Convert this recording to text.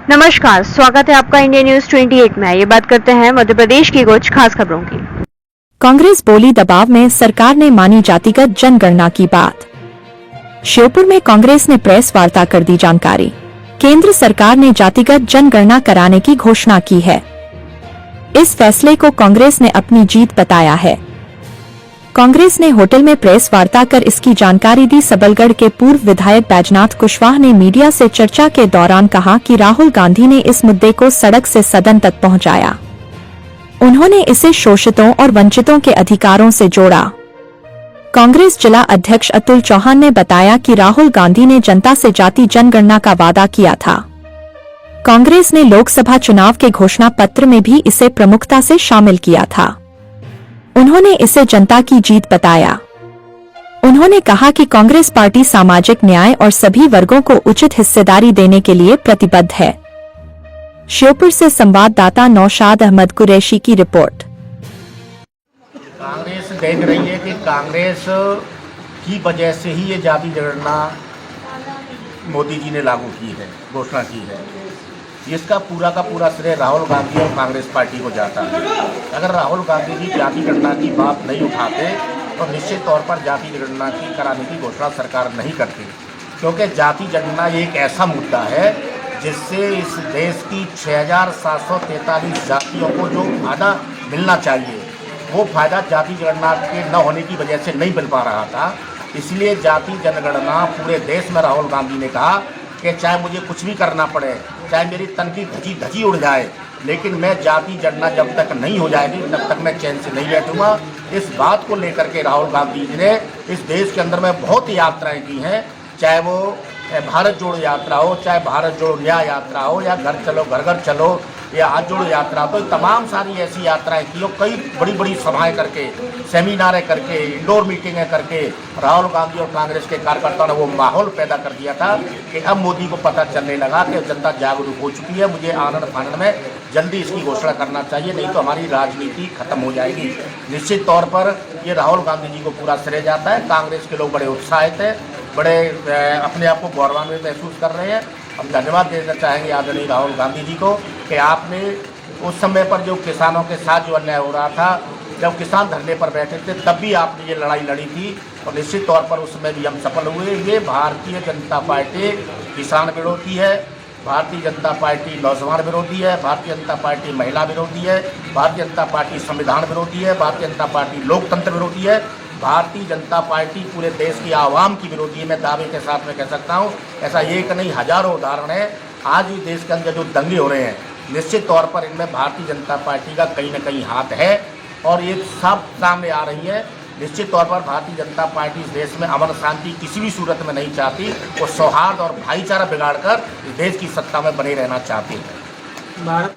नमस्कार, स्वागत है आपका इंडिया न्यूज 28 में। ये बात करते हैं मध्य प्रदेश की कुछ खास खबरों की। कांग्रेस बोली दबाव में सरकार ने मानी जातिगत जनगणना की बात। श्योपुर में कांग्रेस ने प्रेस वार्ता कर दी जानकारी। केंद्र सरकार ने जातिगत जनगणना कराने की घोषणा की है। इस फैसले को कांग्रेस ने अपनी जीत बताया है। कांग्रेस ने होटल में प्रेस वार्ता कर इसकी जानकारी दी। सबलगढ़ के पूर्व विधायक बैजनाथ कुशवाहा ने मीडिया से चर्चा के दौरान कहा कि राहुल गांधी ने इस मुद्दे को सड़क से सदन तक पहुंचाया। उन्होंने इसे शोषितों और वंचितों के अधिकारों से जोड़ा। कांग्रेस जिला अध्यक्ष अतुल चौहान ने बताया कि राहुल गांधी ने जनता से जाति जनगणना का वादा किया था। कांग्रेस ने लोकसभा चुनाव के घोषणा पत्र में भी इसे प्रमुखता से शामिल किया था। उन्होंने इसे जनता की जीत बताया। उन्होंने कहा कि कांग्रेस पार्टी सामाजिक न्याय और सभी वर्गों को उचित हिस्सेदारी देने के लिए प्रतिबद्ध है। श्योपुर से संवाददाता नौशाद अहमद कुरैशी की रिपोर्ट। कांग्रेस देख रही है कि कांग्रेस की वजह से ही ये जाति जनगणना मोदी जी ने लागू की है, घोषणा की है। इसका पूरा का पूरा श्रेय राहुल गांधी और कांग्रेस पार्टी को जाता है। अगर राहुल गांधी जी जाति गणना की बात नहीं उठाते तो निश्चित तौर पर जाति जनगणना की कराने की घोषणा सरकार नहीं करती, क्योंकि जाति जनगणना एक ऐसा मुद्दा है जिससे इस देश की 6,743 जातियों को जो फायदा मिलना चाहिए वो फायदा जाति जनगणना के न होने की वजह से नहीं मिल पा रहा था। इसलिए जाति जनगणना पूरे देश में राहुल गांधी ने कहा कि चाहे मुझे कुछ भी करना पड़े, चाहे मेरी तन की धजी उड़ जाए, लेकिन मैं जाति जनगणना जब तक नहीं हो जाएगी तब तक मैं चैन से नहीं बैठूंगा। इस बात को लेकर के राहुल गांधी जी ने इस देश के अंदर में बहुत यात्राएं की हैं, चाहे वो भारत जोड़ो यात्रा हो, चाहे भारत जोड़ो न्याय यात्रा हो, या घर चलो घर घर चलो, या हाथ जोड़ो यात्रा, तो तमाम सारी ऐसी यात्राएं की और कई बड़ी बड़ी सभाएं करके, सेमिनारें करके, इंडोर मीटिंगें करके राहुल गांधी और कांग्रेस के कार्यकर्ताओं ने वो माहौल पैदा कर दिया था कि अब मोदी को पता चलने लगा कि जनता जागरूक हो चुकी है, मुझे आनंद फानंद में जल्दी इसकी घोषणा करना चाहिए, नहीं तो हमारी राजनीति खत्म हो जाएगी। निश्चित तौर पर ये राहुल गांधी जी को पूरा श्रेय जाता है। कांग्रेस के लोग बड़े उत्साहित हैं, बड़े अपने आप को गौरवान्वित महसूस कर रहे हैं। हम धन्यवाद देना चाहेंगे आदरणीय राहुल गांधी जी को कि आपने उस समय पर जो किसानों के साथ जो अन्याय हो रहा था, जब किसान धरने पर बैठे थे, तब भी आपने ये लड़ाई लड़ी थी और निश्चित तौर पर उसमें भी हम सफल हुए। ये भारतीय जनता पार्टी किसान विरोधी है, भारतीय जनता पार्टी नौजवान विरोधी है, भारतीय जनता पार्टी महिला विरोधी है, भारतीय जनता पार्टी संविधान विरोधी है, भारतीय जनता पार्टी लोकतंत्र विरोधी है, भारतीय जनता पार्टी पूरे देश की आवाम की विरोधी है। मैं दावे के साथ में कह सकता हूँ, ऐसा एक नहीं हजारों उदाहरण है। आज भी देश के अंदर जो दंगे हो रहे हैं, निश्चित तौर पर इनमें भारतीय जनता पार्टी का कहीं ना कहीं हाथ है और ये सब सामने आ रही है। निश्चित तौर पर भारतीय जनता पार्टी इस देश में अमन शांति किसी भी सूरत में नहीं चाहती, वो सौहार्द और भाईचारा बिगाड़कर इस देश की सत्ता में बने रहना चाहती है।